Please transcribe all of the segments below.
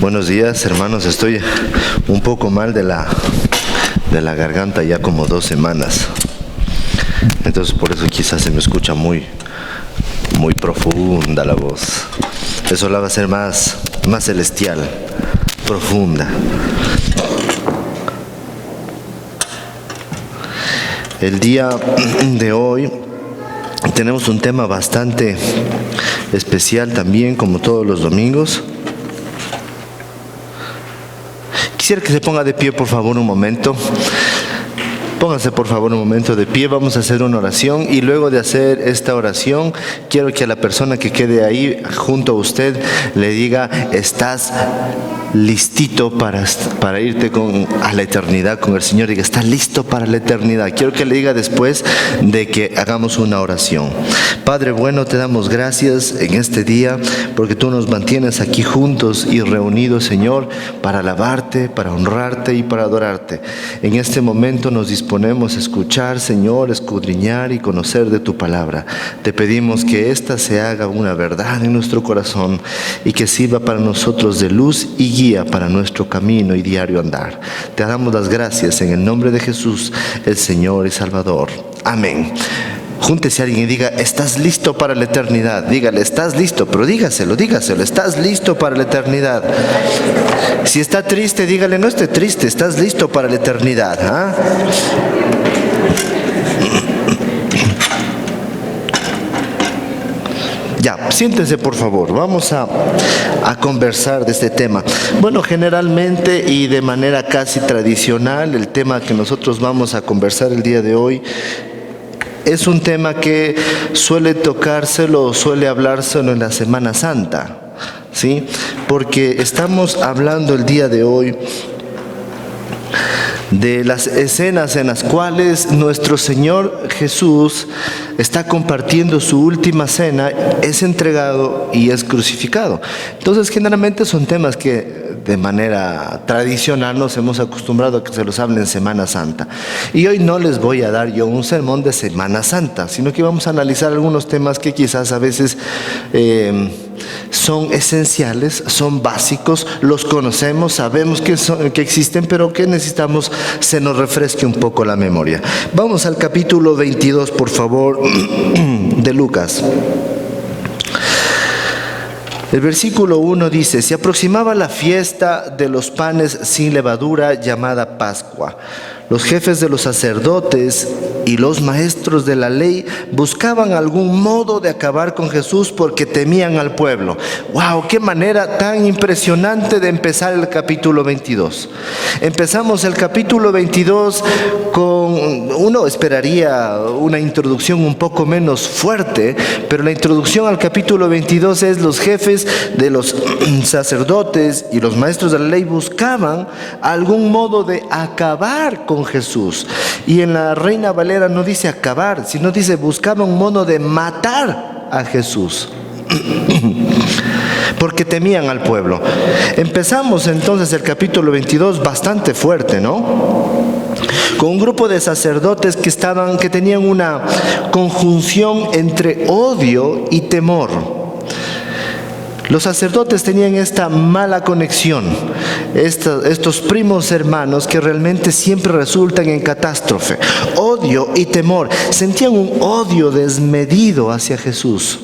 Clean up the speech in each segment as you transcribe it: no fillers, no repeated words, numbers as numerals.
Buenos días, hermanos. Estoy un poco mal de la garganta ya como 2 semanas. Entonces por eso quizás se me escucha muy profunda la voz. Eso la va a hacer más celestial, profunda. El día de hoy tenemos un tema bastante especial también, como todos los domingos. Quisiera que se ponga de pie, por favor, un momento. Pónganse, por favor, un momento de pie. Vamos a hacer una oración y luego de hacer esta oración, quiero que a la persona que quede ahí junto a usted le diga: estás listito para irte a la eternidad con el Señor. Diga: estás listo para la eternidad. Quiero que le diga después de que hagamos una oración. Padre bueno, te damos gracias en este día porque tú nos mantienes aquí juntos y reunidos, Señor, para alabarte, para honrarte y para adorarte. En este momento nos disponemos a escuchar, Señor, escudriñar y conocer de tu palabra. Te pedimos que ésta se haga una verdad en nuestro corazón y que sirva para nosotros de luz y guía para nuestro camino y diario andar. Te damos las gracias en el nombre de Jesús, el Señor y Salvador. Amén. Júntese a alguien y diga: estás listo para la eternidad. Dígale: estás listo, pero dígaselo, estás listo para la eternidad. Si está triste, dígale: no esté triste, estás listo para la eternidad. ¿Ah? Ya, siéntense por favor, vamos a conversar de este tema. Bueno, generalmente y de manera casi tradicional, el tema que nosotros vamos a conversar el día de hoy es un tema que suele tocárselo o suele hablárselo en la Semana Santa, ¿sí? Porque estamos hablando el día de hoy de las escenas en las cuales nuestro Señor Jesús está compartiendo su última cena, es entregado y es crucificado. Entonces, generalmente son temas que de manera tradicional nos hemos acostumbrado a que se los hable en Semana Santa. Y hoy no les voy a dar yo un sermón de Semana Santa, sino que vamos a analizar algunos temas que quizás a veces son esenciales, son básicos, los conocemos, sabemos que existen, pero que necesitamos se nos refresque un poco la memoria. Vamos al capítulo 22, por favor, de Lucas. El versículo 1 dice: se aproximaba la fiesta de los panes sin levadura, llamada Pascua. Los jefes de los sacerdotes y los maestros de la ley buscaban algún modo de acabar con Jesús porque temían al pueblo. ¡Wow! ¡Qué manera tan impresionante de empezar el capítulo 22! Empezamos el capítulo 22 uno esperaría una introducción un poco menos fuerte, pero la introducción al capítulo 22 es: los jefes de los sacerdotes y los maestros de la ley buscaban algún modo de acabar con Jesús. Y en la Reina Valera no dice acabar, sino dice buscaban un modo de matar a Jesús. Porque temían al pueblo. Empezamos entonces el capítulo 22 bastante fuerte, ¿no? Con un grupo de sacerdotes que tenían una conjunción entre odio y temor. Los sacerdotes tenían esta mala conexión, estos primos hermanos que realmente siempre resultan en catástrofe. Odio y temor. Sentían un odio desmedido hacia Jesús.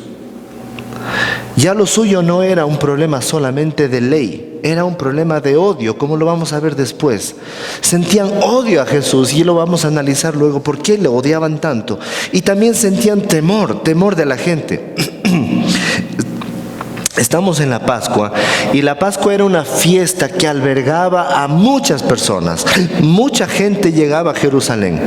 Ya lo suyo no era un problema solamente de ley, era un problema de odio, como lo vamos a ver después. Sentían odio a Jesús y lo vamos a analizar luego por qué le odiaban tanto. Y también sentían temor de la gente. Estamos en la Pascua y la Pascua era una fiesta que albergaba a muchas personas. Mucha gente llegaba a Jerusalén.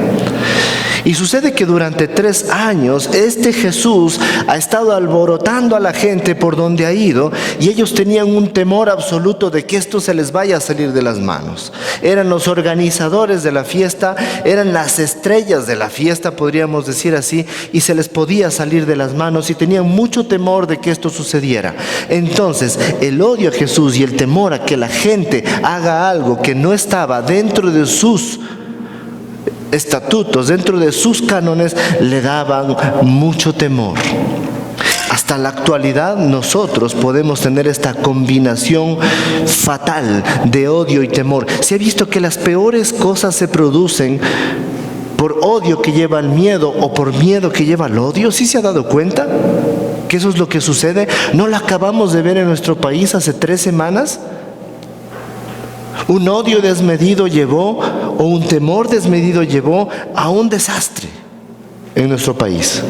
Y sucede que durante 3 años este Jesús ha estado alborotando a la gente por donde ha ido, y ellos tenían un temor absoluto de que esto se les vaya a salir de las manos. Eran los organizadores de la fiesta, eran las estrellas de la fiesta, podríamos decir así, y se les podía salir de las manos y tenían mucho temor de que esto sucediera. Entonces el odio a Jesús y el temor a que la gente haga algo que no estaba dentro de sus estatutos, dentro de sus cánones, le daban mucho temor. Hasta hasta la actualidad nosotros podemos tener esta combinación fatal de odio y temor. Se ha visto que las peores cosas se producen por odio que lleva al miedo o por miedo que lleva al odio. ¿Sí se ha dado cuenta que eso es lo que sucede? ¿No lo acabamos de ver en nuestro país hace 3 semanas? Un odio desmedido llevó, o un temor desmedido llevó a un desastre en nuestro país.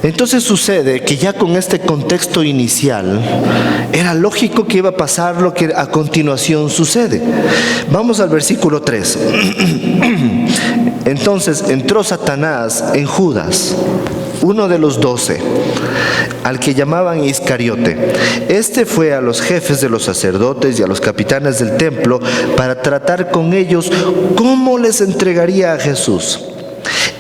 Entonces sucede que ya con este contexto inicial era lógico que iba a pasar lo que a continuación sucede. Vamos al versículo 3. Entonces entró Satanás en Judas, uno de los 12, al que llamaban Iscariote. Este fue a los jefes de los sacerdotes y a los capitanes del templo para tratar con ellos cómo les entregaría a Jesús.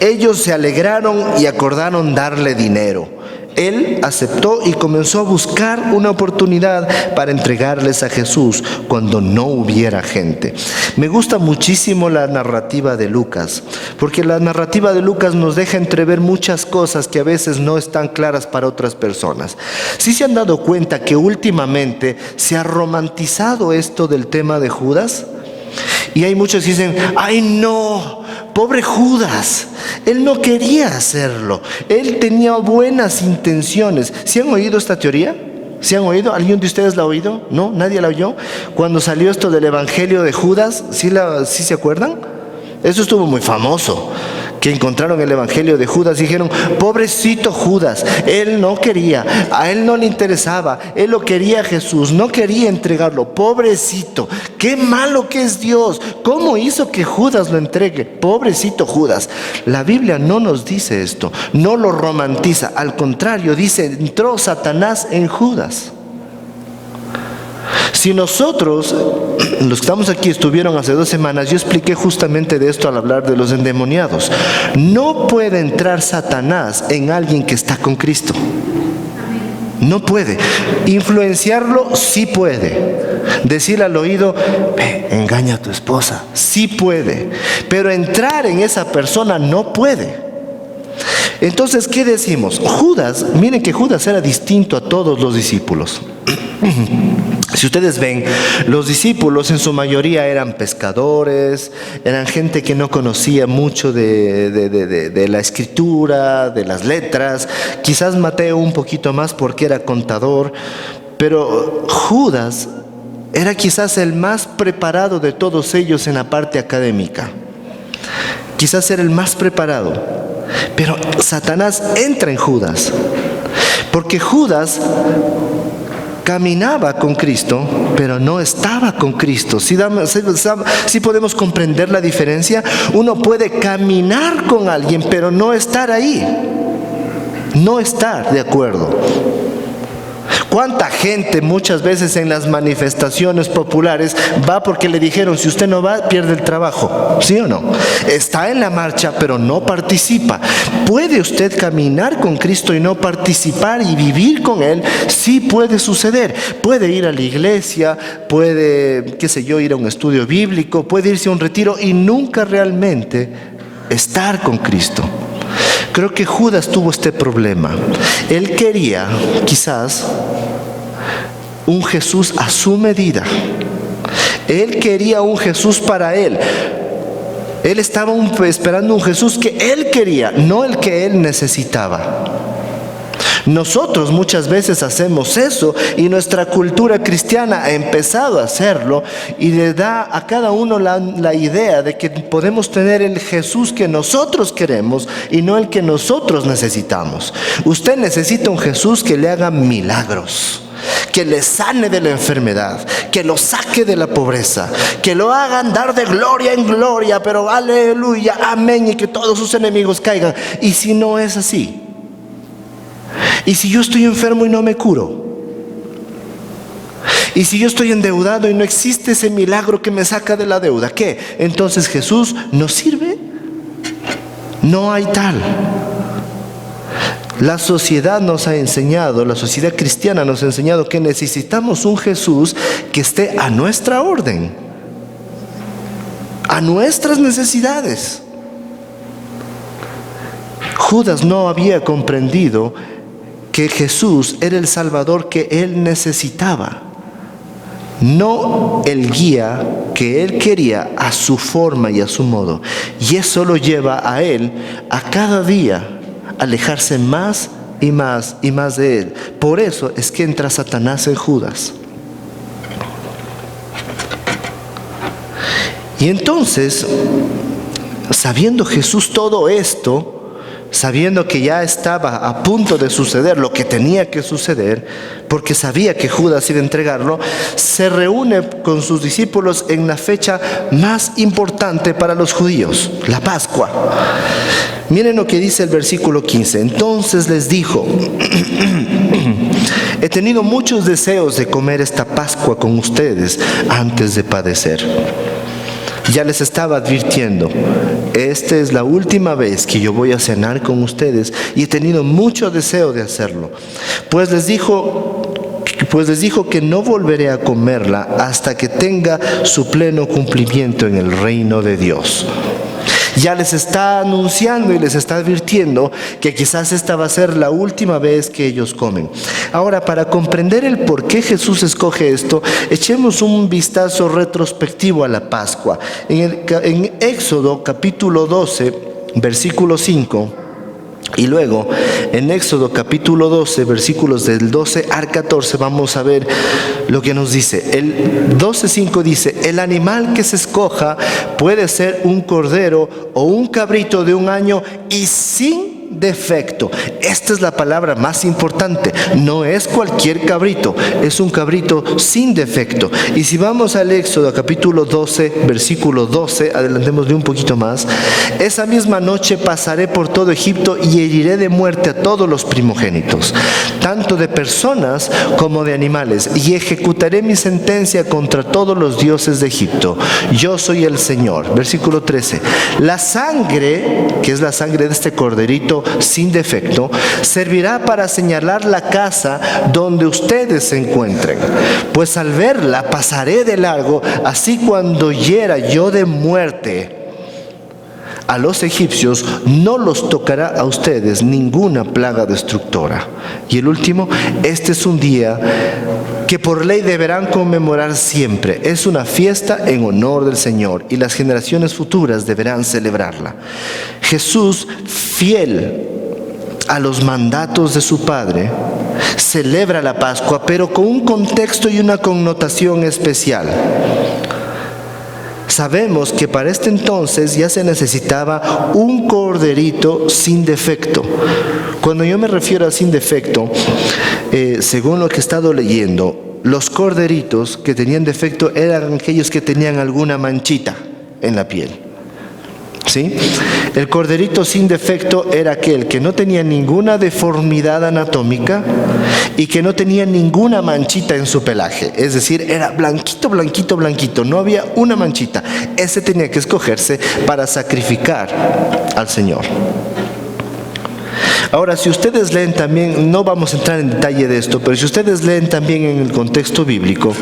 Ellos se alegraron y acordaron darle dinero. Él aceptó y comenzó a buscar una oportunidad para entregarles a Jesús cuando no hubiera gente. Me gusta muchísimo la narrativa de Lucas, porque la narrativa de Lucas nos deja entrever muchas cosas que a veces no están claras para otras personas. ¿Sí se han dado cuenta que últimamente se ha romantizado esto del tema de Judas? Y hay muchos que dicen, ¡ay no! Pobre Judas, él no quería hacerlo, él tenía buenas intenciones. ¿Sí han oído esta teoría? ¿Sí han oído? ¿Alguien de ustedes la ha oído? ¿No? ¿Nadie la oyó? Cuando salió esto del Evangelio de Judas, ¿sí se acuerdan? Eso estuvo muy famoso, que encontraron el Evangelio de Judas y dijeron, pobrecito Judas, él no quería, a él no le interesaba, él lo quería a Jesús, no quería entregarlo, pobrecito, qué malo que es Dios, ¿cómo hizo que Judas lo entregue? Pobrecito Judas. La Biblia no nos dice esto, no lo romantiza, al contrario, dice, entró Satanás en Judas. Si nosotros, los que estamos aquí, estuvieron hace 2 semanas, yo expliqué justamente de esto al hablar de los endemoniados. No puede entrar Satanás en alguien que está con Cristo. No puede. Influenciarlo sí puede. Decirle al oído, engaña a tu esposa, sí puede. Pero entrar en esa persona no puede. Entonces, ¿qué decimos? Judas, miren que Judas era distinto a todos los discípulos. Si ustedes ven, los discípulos en su mayoría eran pescadores, eran gente que no conocía mucho de la escritura, de las letras. Quizás Mateo un poquito más porque era contador, pero Judas era quizás el más preparado de todos ellos en la parte académica. Quizás era el más preparado, pero Satanás entra en Judas, porque Judas caminaba con Cristo, pero no estaba con Cristo. ¿Sí podemos comprender la diferencia? Uno puede caminar con alguien, pero no estar ahí. No estar de acuerdo. ¿Cuánta gente muchas veces en las manifestaciones populares va porque le dijeron, si usted no va, pierde el trabajo? ¿Sí o no? Está en la marcha, pero no participa. ¿Puede usted caminar con Cristo y no participar y vivir con Él? Sí puede suceder. Puede ir a la iglesia, puede, qué sé yo, ir a un estudio bíblico, puede irse a un retiro y nunca realmente estar con Cristo. Creo que Judas tuvo este problema. Él quería, quizás, un Jesús a su medida. Él quería un Jesús para él. Él estaba esperando un Jesús que él quería, no el que él necesitaba. Nosotros muchas veces hacemos eso y nuestra cultura cristiana ha empezado a hacerlo y le da a cada uno la idea de que podemos tener el Jesús que nosotros queremos y no el que nosotros necesitamos. Usted necesita un Jesús que le haga milagros, que le sane de la enfermedad, que lo saque de la pobreza, que lo haga andar de gloria en gloria, pero aleluya, amén, y que todos sus enemigos caigan. Y si no es así, y si yo estoy enfermo y no me curo, y si yo estoy endeudado y no existe ese milagro que me saca de la deuda, ¿qué? Entonces Jesús no sirve. No hay tal. La sociedad nos ha enseñado, la sociedad cristiana nos ha enseñado que necesitamos un Jesús que esté a nuestra orden, a nuestras necesidades. Judas no había comprendido que Jesús era el Salvador que él necesitaba, no el guía que él quería a su forma y a su modo. Y eso lo lleva a él a cada día alejarse más y más y más de él. Por eso es que entra Satanás en Judas. Y entonces, sabiendo Jesús todo esto, sabiendo que ya estaba a punto de suceder lo que tenía que suceder, porque sabía que Judas iba a entregarlo, se reúne con sus discípulos en la fecha más importante para los judíos, la Pascua. Miren lo que dice el versículo 15. Entonces les dijo: he tenido muchos deseos de comer esta Pascua con ustedes antes de padecer. Ya les estaba advirtiendo: esta es la última vez que yo voy a cenar con ustedes, y he tenido mucho deseo de hacerlo. Pues les dijo que no volveré a comerla hasta que tenga su pleno cumplimiento en el reino de Dios. Ya les está anunciando y les está advirtiendo que quizás esta va a ser la última vez que ellos comen. Ahora, para comprender el por qué Jesús escoge esto, echemos un vistazo retrospectivo a la Pascua. En Éxodo capítulo 12, versículo 5, y luego en Éxodo capítulo 12, versículos del 12 al 14, vamos a ver lo que nos dice. El 12:5 dice: el animal que se escoja puede ser un cordero o un cabrito de 1 año y sin defecto. Esta es la palabra más importante. No es cualquier cabrito, es un cabrito sin defecto. Y si vamos al Éxodo capítulo 12, versículo 12, adelantémosle un poquito más: esa misma noche pasaré por todo Egipto y heriré de muerte a todos los primogénitos, tanto de personas como de animales, y ejecutaré mi sentencia contra todos los dioses de Egipto. Yo soy el Señor. Versículo 13: la sangre, que es la sangre de este corderito sin defecto, servirá para señalar la casa donde ustedes se encuentren, pues al verla pasaré de largo. Así cuando hiera yo de muerte a los egipcios, no los tocará a ustedes ninguna plaga destructora. Y el último: este es un día que por ley deberán conmemorar siempre. Es una fiesta en honor del Señor, y las generaciones futuras deberán celebrarla. Jesús, fiel a los mandatos de su Padre, celebra la Pascua, pero con un contexto y una connotación especial. Sabemos que para este entonces ya se necesitaba un corderito sin defecto. Cuando yo me refiero a sin defecto, según lo que he estado leyendo, los corderitos que tenían defecto eran aquellos que tenían alguna manchita en la piel. ¿Sí? El corderito sin defecto era aquel que no tenía ninguna deformidad anatómica y que no tenía ninguna manchita en su pelaje. Es decir, era blanquito, blanquito, blanquito. No había una manchita. Ese tenía que escogerse para sacrificar al Señor. Ahora, si ustedes leen también, no vamos a entrar en detalle de esto, pero si ustedes leen también en el contexto bíblico,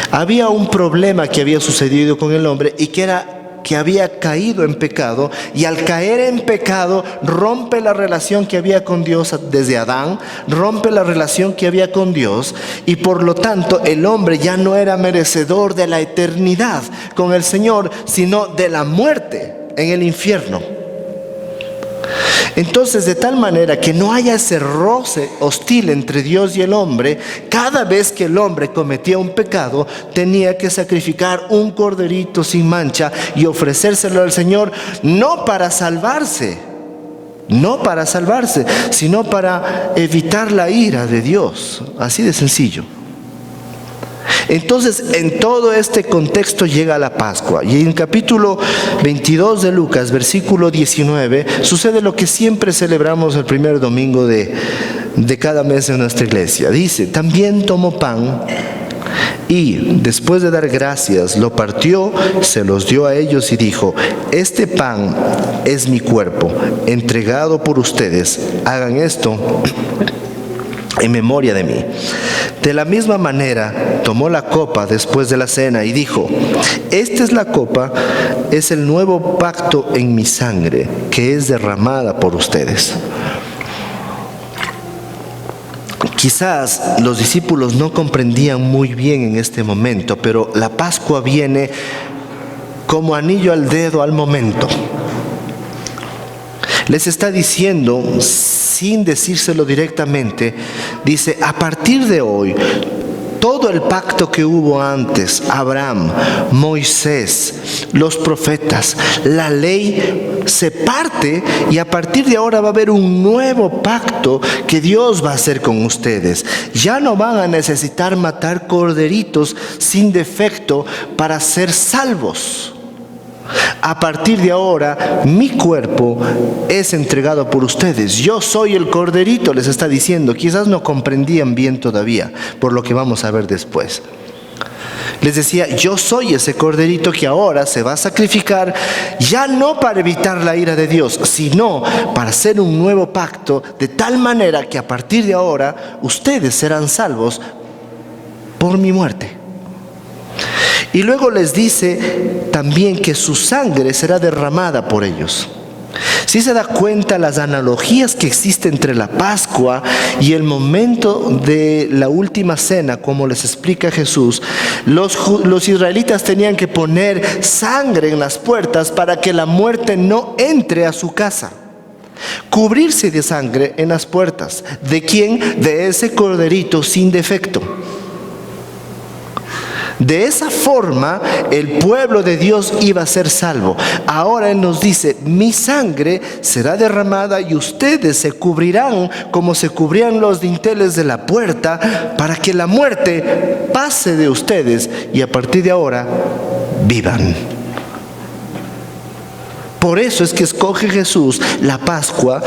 había un problema que había sucedido con el hombre, y que era que había caído en pecado, y al caer en pecado rompe la relación que había con Dios desde Adán, rompe la relación que había con Dios, y por lo tanto el hombre ya no era merecedor de la eternidad con el Señor, sino de la muerte en el infierno. Entonces, de tal manera que no haya ese roce hostil entre Dios y el hombre, cada vez que el hombre cometía un pecado, tenía que sacrificar un corderito sin mancha y ofrecérselo al Señor, no para salvarse, sino para evitar la ira de Dios. Así de sencillo. Entonces, en todo este contexto llega la Pascua, y en capítulo 22 de Lucas, versículo 19, sucede lo que siempre celebramos el primer domingo de cada mes en nuestra iglesia. Dice: también tomó pan y, después de dar gracias, lo partió, se los dio a ellos y dijo: este pan es mi cuerpo, entregado por ustedes. Hagan esto en memoria de mí. De la misma manera, tomó la copa después de la cena y dijo: esta es la copa, es el nuevo pacto en mi sangre, que es derramada por ustedes. Quizás los discípulos no comprendían muy bien en este momento, pero la Pascua viene como anillo al dedo al momento. Les está diciendo, sin decírselo directamente, dice: a partir de hoy, todo el pacto que hubo antes, Abraham, Moisés, los profetas, la ley, se parte, y a partir de ahora va a haber un nuevo pacto que Dios va a hacer con ustedes. Ya no van a necesitar matar corderitos sin defecto para ser salvos. A partir de ahora, mi cuerpo es entregado por ustedes. Yo soy el corderito, les está diciendo. Quizás no comprendían bien todavía, por lo que vamos a ver después. Les decía: yo soy ese corderito que ahora se va a sacrificar, ya no para evitar la ira de Dios, sino para hacer un nuevo pacto, de tal manera que a partir de ahora ustedes serán salvos por mi muerte. Y luego les dice también que su sangre será derramada por ellos. Si se da cuenta las analogías que existen entre la Pascua y el momento de la última cena, como les explica Jesús, los israelitas tenían que poner sangre en las puertas para que la muerte no entre a su casa. Cubrirse de sangre en las puertas. ¿De quién? De ese corderito sin defecto. De esa forma el pueblo de Dios iba a ser salvo. Ahora Él nos dice: mi sangre será derramada y ustedes se cubrirán como se cubrían los dinteles de la puerta, para que la muerte pase de ustedes y a partir de ahora vivan. Por eso es que escoge Jesús la Pascua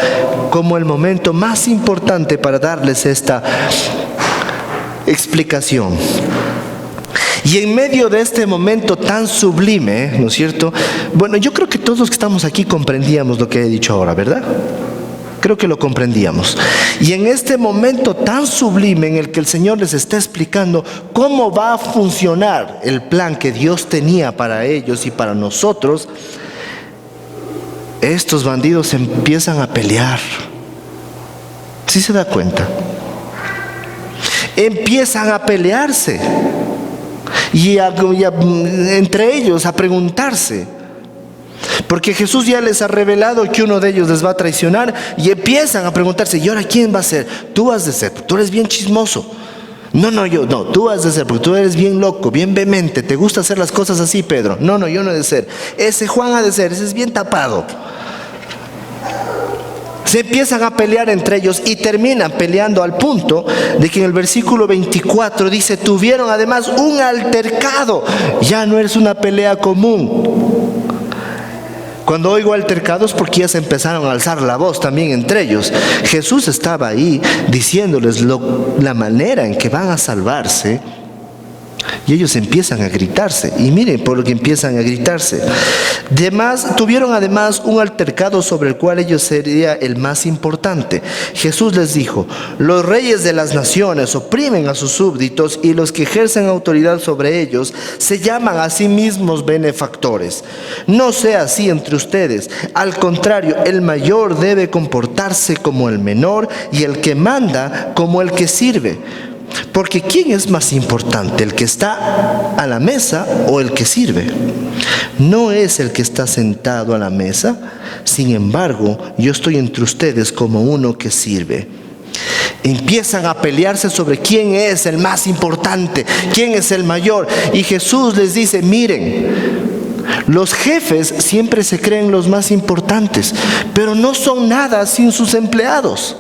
como el momento más importante para darles esta explicación. Y en medio de este momento tan sublime, ¿no es cierto? Bueno, yo creo que todos los que estamos aquí comprendíamos lo que he dicho ahora, ¿verdad? Creo que lo comprendíamos. Y en este momento tan sublime en el que el Señor les está explicando cómo va a funcionar el plan que Dios tenía para ellos y para nosotros, estos bandidos empiezan a pelear. ¿Sí se da cuenta? Empiezan a pelearse. Y entre ellos a preguntarse, porque Jesús ya les ha revelado que uno de ellos les va a traicionar, y empiezan a preguntarse: ¿y ahora quién va a ser? Tú has de ser, porque tú eres bien chismoso. No, tú has de ser, porque tú eres bien loco, bien vehemente, te gusta hacer las cosas así, Pedro. No, yo no he de ser. Ese Juan ha de ser, ese es bien tapado. Se empiezan a pelear entre ellos y terminan peleando al punto de que en el versículo 24 dice: tuvieron además un altercado. Ya no es una pelea común. Cuando oigo altercados, porque ya se empezaron a alzar la voz también entre ellos. Jesús estaba ahí diciéndoles la manera en que van a salvarse. Y ellos empiezan a gritarse. Y miren por lo que empiezan a gritarse. Tuvieron además un altercado sobre el cual ellos sería el más importante. Jesús les dijo: los reyes de las naciones oprimen a sus súbditos, y los que ejercen autoridad sobre ellos se llaman a sí mismos benefactores. No sea así entre ustedes. Al contrario, el mayor debe comportarse como el menor, y el que manda como el que sirve. Porque ¿quién es más importante, el que está a la mesa o el que sirve? ¿No es el que está sentado a la mesa? Sin embargo, yo estoy entre ustedes como uno que sirve. Empiezan a pelearse sobre quién es el más importante, quién es el mayor. Y Jesús les dice: miren, los jefes siempre se creen los más importantes, pero no son nada sin sus empleados.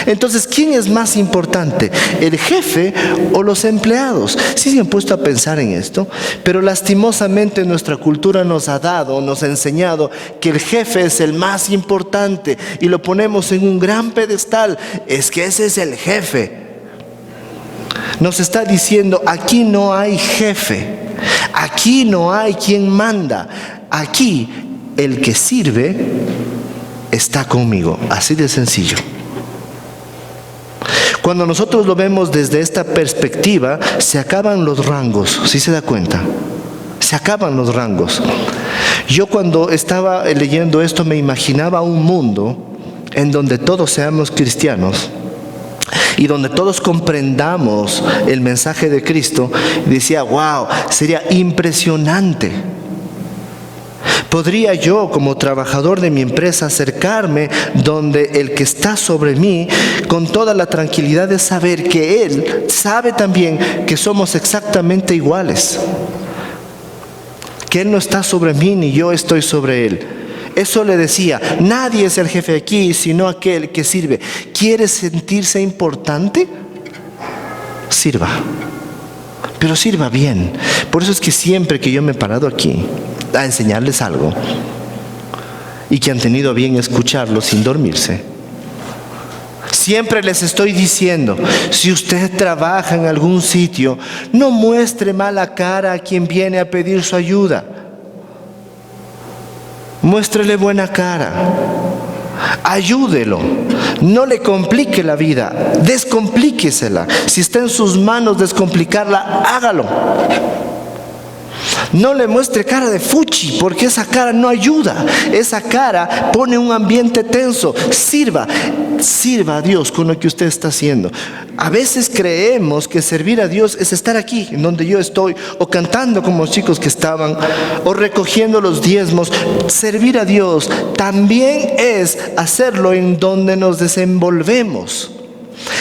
Entonces, ¿quién es más importante? ¿El jefe o los empleados? Sí se han puesto a pensar en esto, pero lastimosamente nuestra cultura nos ha enseñado que el jefe es el más importante y lo ponemos en un gran pedestal. Es que ese es el jefe. Nos está diciendo: aquí no hay jefe, aquí no hay quien manda, aquí el que sirve está conmigo. Así de sencillo. Cuando nosotros lo vemos desde esta perspectiva, se acaban los rangos, ¿sí se da cuenta? Se acaban los rangos. Yo cuando estaba leyendo esto me imaginaba un mundo en donde todos seamos cristianos y donde todos comprendamos el mensaje de Cristo. Y decía, wow, sería impresionante. ¿Podría yo, como trabajador de mi empresa, acercarme donde el que está sobre mí con toda la tranquilidad de saber que Él sabe también que somos exactamente iguales? Que Él no está sobre mí ni yo estoy sobre Él. Eso le decía, nadie es el jefe aquí sino aquel que sirve. ¿Quiere sentirse importante? Sirva. Pero sirva bien. Por eso es que siempre que yo me he parado aquí a enseñarles algo y que han tenido a bien escucharlo sin dormirse, siempre les estoy diciendo, si usted trabaja en algún sitio, no muestre mala cara a quien viene a pedir su ayuda. Muéstrele buena cara. Ayúdelo. No le complique la vida. Descomplíquesela. Si está en sus manos descomplicarla, hágalo. No le muestre cara de fuchi, porque esa cara no ayuda. Esa cara pone un ambiente tenso. Sirva a Dios con lo que usted está haciendo. A veces creemos que servir a Dios es estar aquí, en donde yo estoy, o cantando como los chicos que estaban, o recogiendo los diezmos. Servir a Dios también es hacerlo en donde nos desenvolvemos.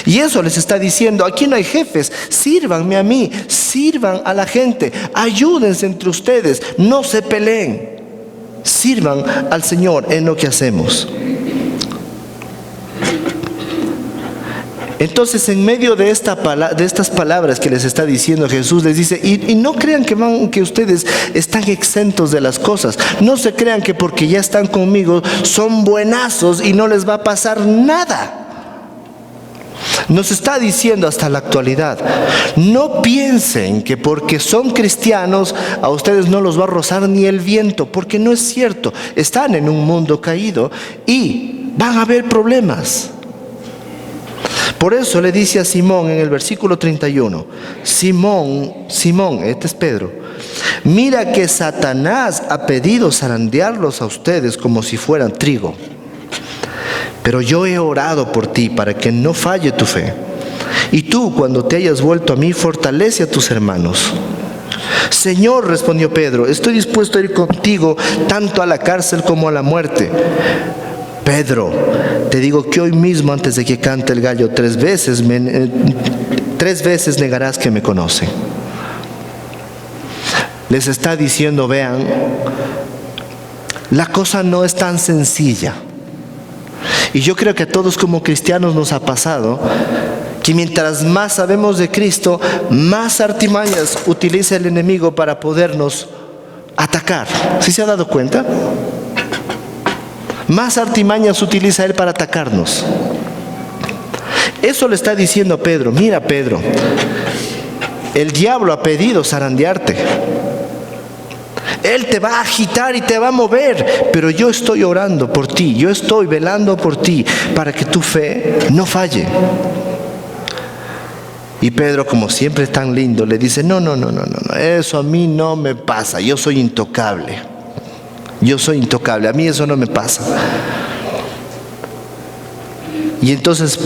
Y eso les está diciendo, aquí no hay jefes, sírvanme a mí, sirvan a la gente, ayúdense entre ustedes, no se peleen, sirvan al Señor en lo que hacemos. Entonces, en medio de estas palabras que les está diciendo Jesús, les dice, y no crean que ustedes están exentos de las cosas. No se crean que porque ya están conmigo son buenazos y no les va a pasar nada. Nos está diciendo hasta la actualidad, no piensen que porque son cristianos a ustedes no los va a rozar ni el viento, porque no es cierto. Están en un mundo caído y van a haber problemas. Por eso le dice a Simón en el versículo 31, Simón, este es Pedro, mira que Satanás ha pedido zarandearlos a ustedes como si fueran trigo. Pero yo he orado por ti para que no falle tu fe. Y tú, cuando te hayas vuelto a mí, fortalece a tus hermanos. Señor, respondió Pedro, estoy dispuesto a ir contigo tanto a la cárcel como a la muerte. Pedro, te digo que hoy mismo, antes de que cante el gallo, 3 veces negarás que me conoce. Les está diciendo, vean, la cosa no es tan sencilla. Y yo creo que a todos como cristianos nos ha pasado que mientras más sabemos de Cristo, más artimañas utiliza el enemigo para podernos atacar. ¿Sí se ha dado cuenta? Más artimañas utiliza él para atacarnos. Eso le está diciendo a Pedro, mira Pedro, el diablo ha pedido zarandearte. Él te va a agitar y te va a mover, pero yo estoy orando por ti, yo estoy velando por ti para que tu fe no falle. Y Pedro, como siempre es tan lindo, le dice, no, eso a mí no me pasa, yo soy intocable, a mí eso no me pasa. Y entonces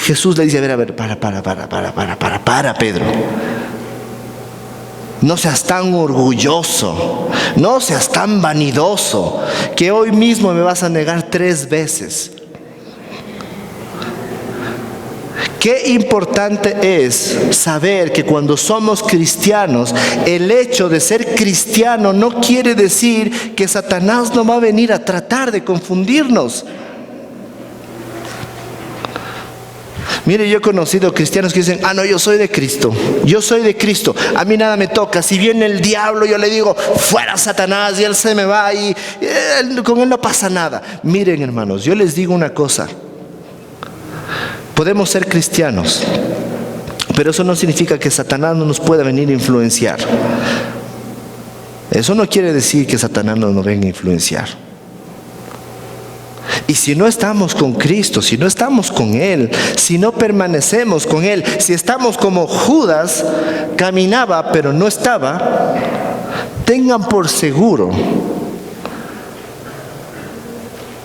Jesús le dice, a ver, para Pedro. No seas tan orgulloso, no seas tan vanidoso, que hoy mismo me vas a negar 3 veces. Qué importante es saber que cuando somos cristianos, el hecho de ser cristiano no quiere decir que Satanás no va a venir a tratar de confundirnos. Mire, yo he conocido cristianos que dicen, no, yo soy de Cristo, a mí nada me toca, si viene el diablo yo le digo, fuera Satanás, y él se me va y con él no pasa nada. Miren hermanos, yo les digo una cosa, podemos ser cristianos, pero eso no significa que Satanás no nos pueda venir a influenciar. Eso no quiere decir que Satanás no nos venga a influenciar. Y si no estamos con Cristo, si no estamos con Él, si no permanecemos con Él, si estamos como Judas, caminaba pero no estaba, tengan por seguro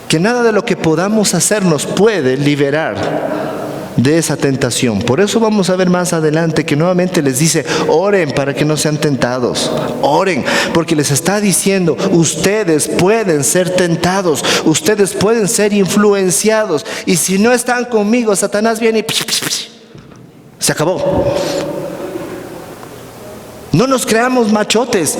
que nada de lo que podamos hacer nos puede liberar de esa tentación. Por eso vamos a ver más adelante que nuevamente les dice: oren para que no sean tentados. Oren, porque les está diciendo: ustedes pueden ser tentados, ustedes pueden ser influenciados, y si no están conmigo, Satanás viene y se acabó. No nos creamos machotes.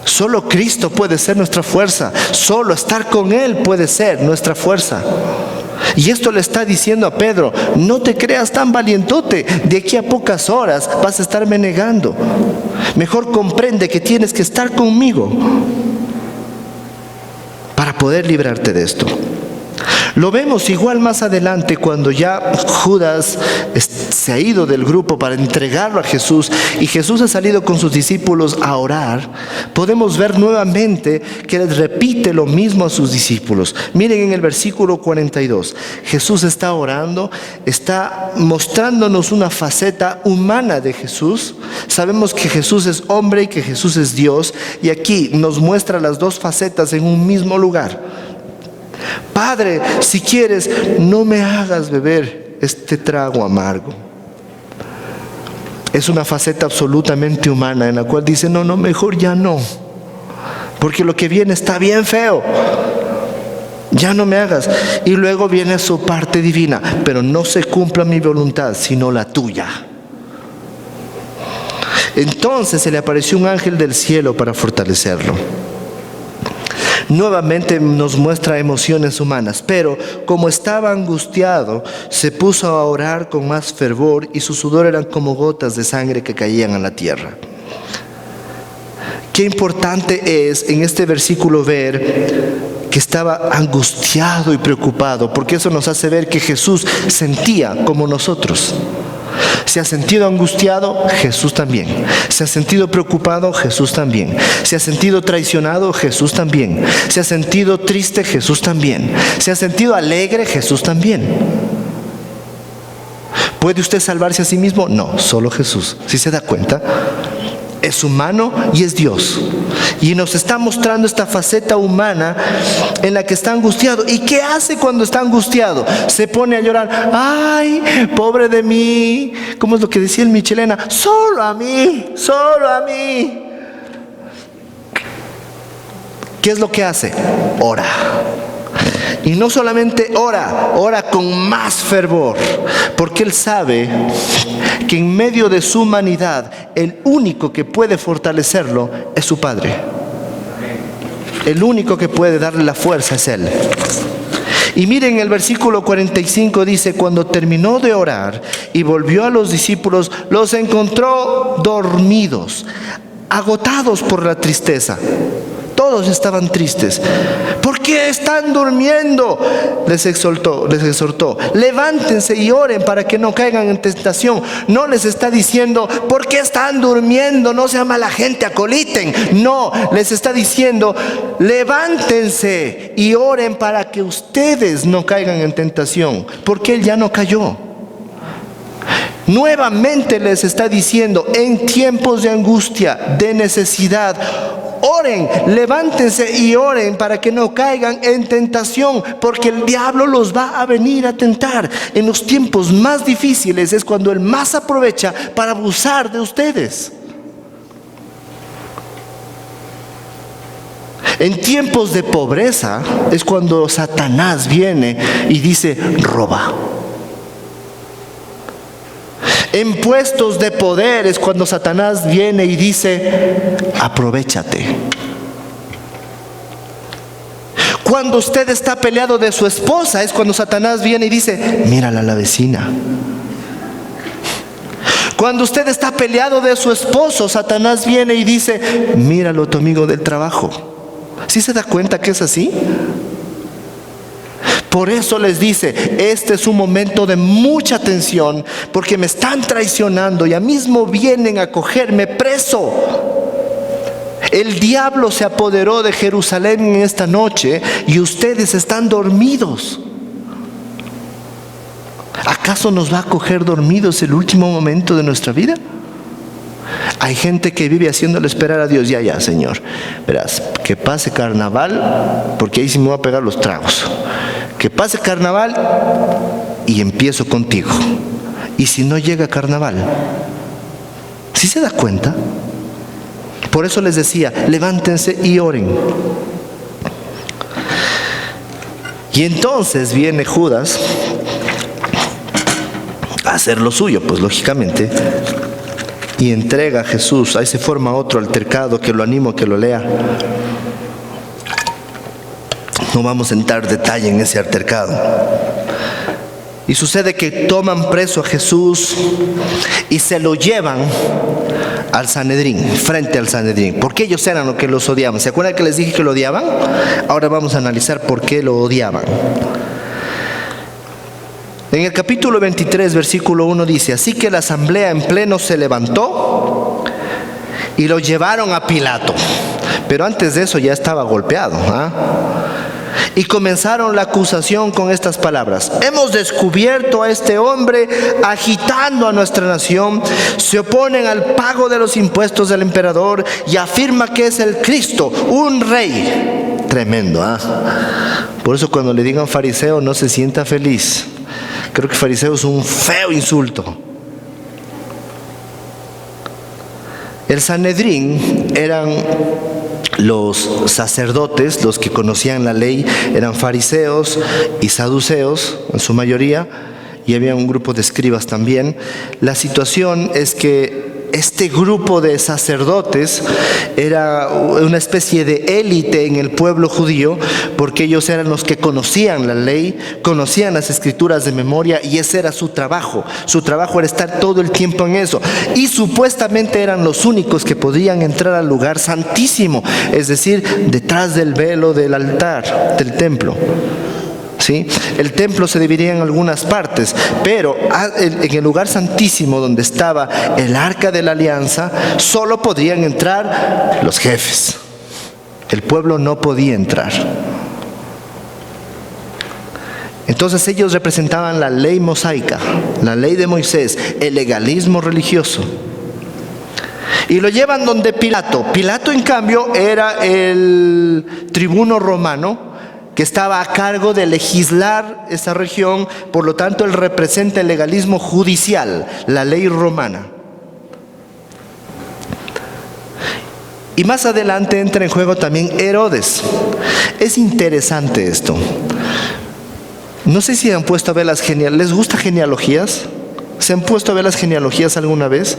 Solo Cristo puede ser nuestra fuerza. Solo estar con Él puede ser nuestra fuerza. Y esto le está diciendo a Pedro: no te creas tan valientote, de aquí a pocas horas vas a estarme negando. Mejor comprende que tienes que estar conmigo para poder librarte de esto. Lo vemos igual más adelante, cuando ya Judas se ha ido del grupo para entregarlo a Jesús y Jesús ha salido con sus discípulos a orar. Podemos ver nuevamente que les repite lo mismo a sus discípulos. Miren en el versículo 42, Jesús está orando, está mostrándonos una faceta humana de Jesús. Sabemos que Jesús es hombre y que Jesús es Dios, y aquí nos muestra las dos facetas en un mismo lugar. Padre, si quieres, no me hagas beber este trago amargo. Es una faceta absolutamente humana en la cual dice: no, mejor ya no, porque lo que viene está bien feo. Ya no me hagas. Y luego viene su parte divina: pero no se cumpla mi voluntad, sino la tuya. Entonces se le apareció un ángel del cielo para fortalecerlo. Nuevamente nos muestra emociones humanas, pero como estaba angustiado, se puso a orar con más fervor, y su sudor eran como gotas de sangre que caían a la tierra. Qué importante es en este versículo ver que estaba angustiado y preocupado, porque eso nos hace ver que Jesús sentía como nosotros. Se ha sentido angustiado, Jesús también. Se ha sentido preocupado, Jesús también. Se ha sentido traicionado, Jesús también. Se ha sentido triste, Jesús también. Se ha sentido alegre, Jesús también. ¿Puede usted salvarse a sí mismo? No, solo Jesús. ¿Sí se da cuenta? Es humano y es Dios. Y nos está mostrando esta faceta humana en la que está angustiado. ¿Y qué hace cuando está angustiado? Se pone a llorar. ¡Ay, pobre de mí! ¿Cómo es lo que decía el Michelena? ¡Solo a mí! ¡Solo a mí! ¿Qué es lo que hace? Ora. Y no solamente ora con más fervor, porque Él sabe que en medio de su humanidad, el único que puede fortalecerlo es su Padre. El único que puede darle la fuerza es Él. Y miren, el versículo 45 dice: cuando terminó de orar y volvió a los discípulos, los encontró dormidos, agotados por la tristeza. Todos estaban tristes. ¿Por qué están durmiendo? Les exhortó. Levántense y oren para que no caigan en tentación. No les está diciendo: ¿por qué están durmiendo? No sea mala gente, acoliten. No, les está diciendo: levántense y oren para que ustedes no caigan en tentación, porque Él ya no cayó. Nuevamente les está diciendo: en tiempos de angustia, de necesidad, oren, levántense y oren para que no caigan en tentación, porque el diablo los va a venir a tentar. En los tiempos más difíciles es cuando él más aprovecha para abusar de ustedes. En tiempos de pobreza es cuando Satanás viene y dice: roba. En puestos de poder es cuando Satanás viene y dice: aprovéchate. Cuando usted está peleado de su esposa es cuando Satanás viene y dice: mírala a la vecina. Cuando usted está peleado de su esposo, Satanás viene y dice: míralo a tu amigo del trabajo. ¿Sí se da cuenta que es así? Por eso les dice: este es un momento de mucha tensión, porque me están traicionando, ya mismo vienen a cogerme preso. El diablo se apoderó de Jerusalén en esta noche y ustedes están dormidos. ¿Acaso nos va a coger dormidos el último momento de nuestra vida? Hay gente que vive haciéndole esperar a Dios. Ya, Señor, verás, que pase carnaval, porque ahí sí me voy a pegar los tragos. Que pase carnaval y empiezo contigo. Y si no llega carnaval, ¿sí se da cuenta? Por eso les decía, levántense y oren. Y entonces viene Judas a hacer lo suyo, pues lógicamente, y entrega a Jesús. Ahí se forma otro altercado que lo animo a que lo lea. No vamos a entrar en detalle en ese altercado. Y sucede que toman preso a Jesús y se lo llevan al Sanedrín, frente al Sanedrín, porque ellos eran los que los odiaban. ¿Se acuerdan que les dije que lo odiaban? Ahora vamos a analizar por qué lo odiaban. En el capítulo 23, versículo 1 dice: así que la asamblea en pleno se levantó y lo llevaron a Pilato. Pero antes de eso ya estaba golpeado, y comenzaron la acusación con estas palabras: hemos descubierto a este hombre agitando a nuestra nación, se oponen al pago de los impuestos del emperador y afirma que es el Cristo, un rey. Tremendo, Por eso cuando le digan fariseo no se sienta feliz. Creo que fariseo es un feo insulto. El Sanedrín eran los sacerdotes, los que conocían la ley, eran fariseos y saduceos en su mayoría, y había un grupo de escribas también. La situación es que este grupo de sacerdotes era una especie de élite en el pueblo judío, porque ellos eran los que conocían la ley, conocían las escrituras de memoria, y ese era su trabajo. Su trabajo era estar todo el tiempo en eso, y supuestamente eran los únicos que podían entrar al lugar santísimo, es decir, detrás del velo del altar del templo. ¿Sí? El templo se dividía en algunas partes, pero en el lugar santísimo donde estaba el arca de la alianza solo podían entrar los jefes. El pueblo no podía entrar. Entonces ellos representaban la ley mosaica, la ley de Moisés, el legalismo religioso. Y lo llevan donde Pilato. Pilato, en cambio, era el tribuno romano que estaba a cargo de legislar esa región. Por lo tanto, él representa el legalismo judicial, la ley romana. Y más adelante entra en juego también Herodes. Es interesante esto. No sé si han puesto a ver las genealogías. ¿Les gusta genealogías? ¿Se han puesto a ver las genealogías alguna vez?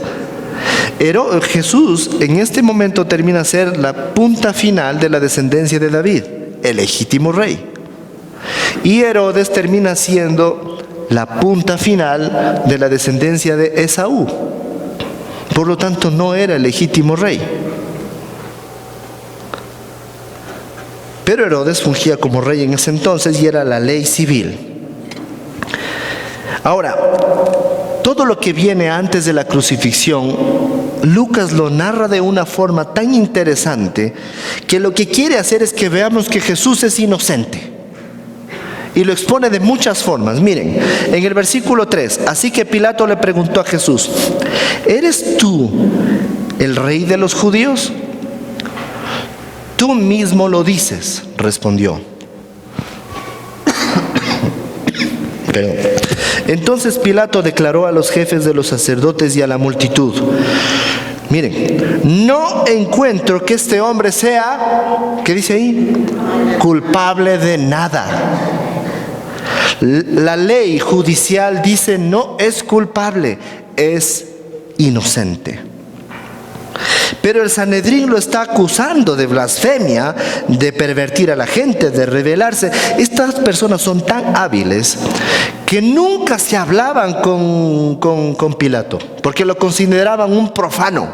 Jesús en este momento termina a ser la punta final de la descendencia de David, el legítimo rey. Y Herodes termina siendo la punta final de la descendencia de Esaú. Por lo tanto, no era el legítimo rey. Pero Herodes fungía como rey en ese entonces y era la ley civil. Ahora, todo lo que viene antes de la crucifixión, Lucas lo narra de una forma tan interesante que lo que quiere hacer es que veamos que Jesús es inocente. Y lo expone de muchas formas. Miren, en el versículo 3, así que Pilato le preguntó a Jesús: ¿eres tú el rey de los judíos? Tú mismo lo dices, respondió. Perdón. Entonces Pilato declaró a los jefes de los sacerdotes y a la multitud: miren, no encuentro que este hombre sea, ¿qué dice ahí? Culpable de nada. La ley judicial dice no es culpable, es inocente. Pero el Sanedrín lo está acusando de blasfemia, de pervertir a la gente, de rebelarse. Estas personas son tan hábiles que nunca se hablaban con Pilato, porque lo consideraban un profano.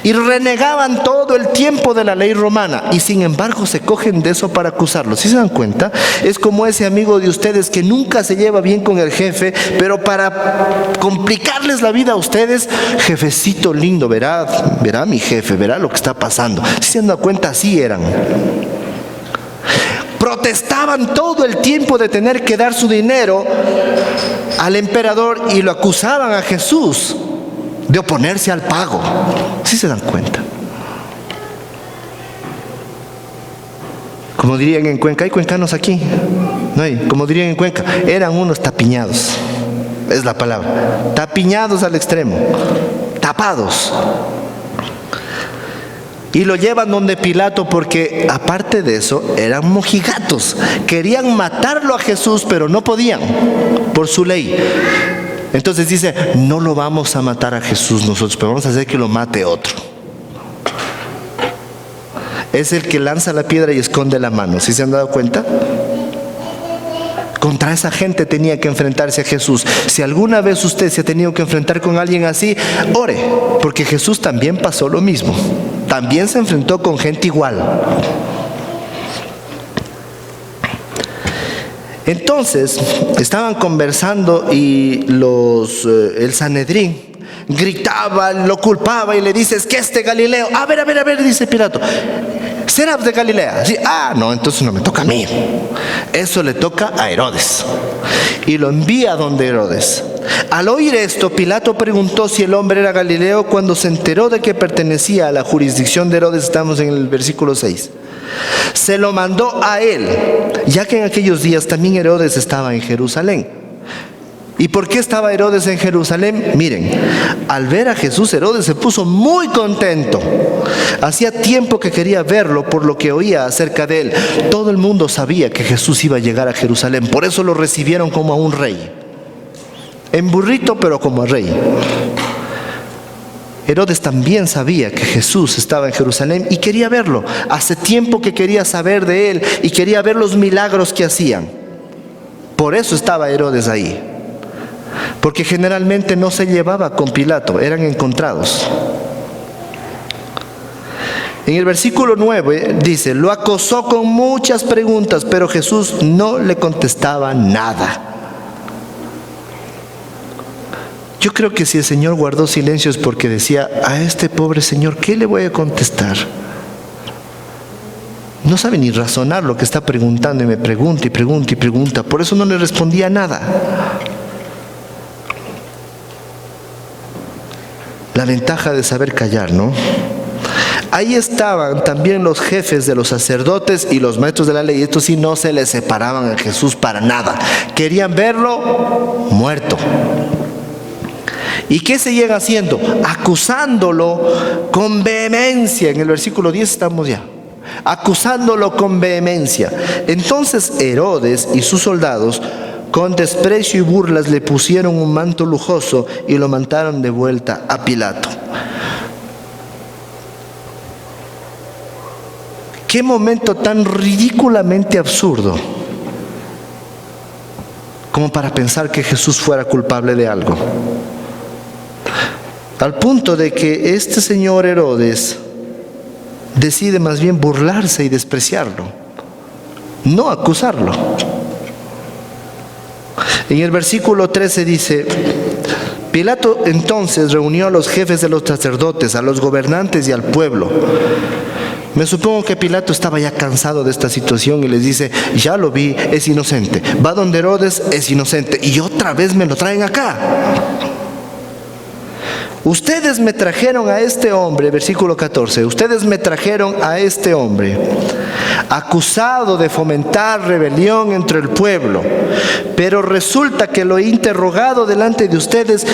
y renegaban todo el tiempo de la ley romana, y sin embargo se cogen de eso para acusarlos. ¿Sí se dan cuenta? Es como ese amigo de ustedes que nunca se lleva bien con el jefe, pero para complicarles la vida a ustedes: jefecito lindo, verá mi jefe, verá lo que está pasando. ¿Sí se dan cuenta? Así eran. Protestaban todo el tiempo de tener que dar su dinero al emperador y lo acusaban a Jesús de oponerse al pago. ¿Sí se dan cuenta? Como dirían en Cuenca, ¿hay cuencanos aquí? No hay. Como dirían en Cuenca, eran unos tapiñados. Es la palabra. Tapiñados al extremo. Tapados. Y lo llevan donde Pilato porque, aparte de eso, eran mojigatos. Querían matarlo a Jesús, pero no podían por su ley. Entonces dice: no lo vamos a matar a Jesús nosotros, pero vamos a hacer que lo mate otro. Es el que lanza la piedra y esconde la mano. ¿Sí se han dado cuenta? Contra esa gente tenía que enfrentarse a Jesús. Si alguna vez usted se ha tenido que enfrentar con alguien así, ore, porque Jesús también pasó lo mismo. También se enfrentó con gente igual. Entonces, estaban conversando y el Sanedrín gritaba, lo culpaba y le dice: es que este Galileo, a ver, dice Pilato, ¿serás de Galilea? Sí. No, entonces no me toca a mí. Eso le toca a Herodes. Y lo envía donde Herodes. Al oír esto, Pilato preguntó si el hombre era Galileo. Cuando se enteró de que pertenecía a la jurisdicción de Herodes, estamos en el versículo 6. Se lo mandó a él, ya que en aquellos días también Herodes estaba en Jerusalén. ¿Y por qué estaba Herodes en Jerusalén? Miren, al ver a Jesús, Herodes se puso muy contento. Hacía tiempo que quería verlo por lo que oía acerca de él. Todo el mundo sabía que Jesús iba a llegar a Jerusalén, por eso lo recibieron como a un rey. En burrito, pero como a rey. Herodes también sabía que Jesús estaba en Jerusalén y quería verlo. Hace tiempo que quería saber de él y quería ver los milagros que hacían. Por eso estaba Herodes ahí. Porque generalmente no se llevaba con Pilato, eran encontrados. En el versículo 9 dice: lo acosó con muchas preguntas, pero Jesús no le contestaba nada. Yo creo que si el Señor guardó silencio es porque decía: a este pobre señor, ¿qué le voy a contestar? No sabe ni razonar lo que está preguntando y me pregunta y pregunta y pregunta. Por eso no le respondía nada. La ventaja de saber callar, ¿no? Ahí estaban también los jefes de los sacerdotes y los maestros de la ley. Estos sí no se les separaban a Jesús para nada. Querían verlo muerto. ¿Y qué seguían haciendo? Acusándolo con vehemencia. En el versículo 10 estamos ya. Acusándolo con vehemencia. Entonces Herodes y sus soldados, con desprecio y burlas, le pusieron un manto lujoso y lo mandaron de vuelta a Pilato. Qué momento tan ridículamente absurdo como para pensar que Jesús fuera culpable de algo. Al punto de que este señor Herodes decide más bien burlarse y despreciarlo, no acusarlo. En el versículo 13 dice: Pilato entonces reunió a los jefes de los sacerdotes, a los gobernantes y al pueblo. Me supongo que Pilato estaba ya cansado de esta situación y les dice: ya lo vi, es inocente. Va donde Herodes, es inocente. Y otra vez me lo traen acá. Ustedes me trajeron a este hombre, versículo 14, ustedes me trajeron a este hombre acusado de fomentar rebelión entre el pueblo, pero resulta que lo he interrogado delante de ustedes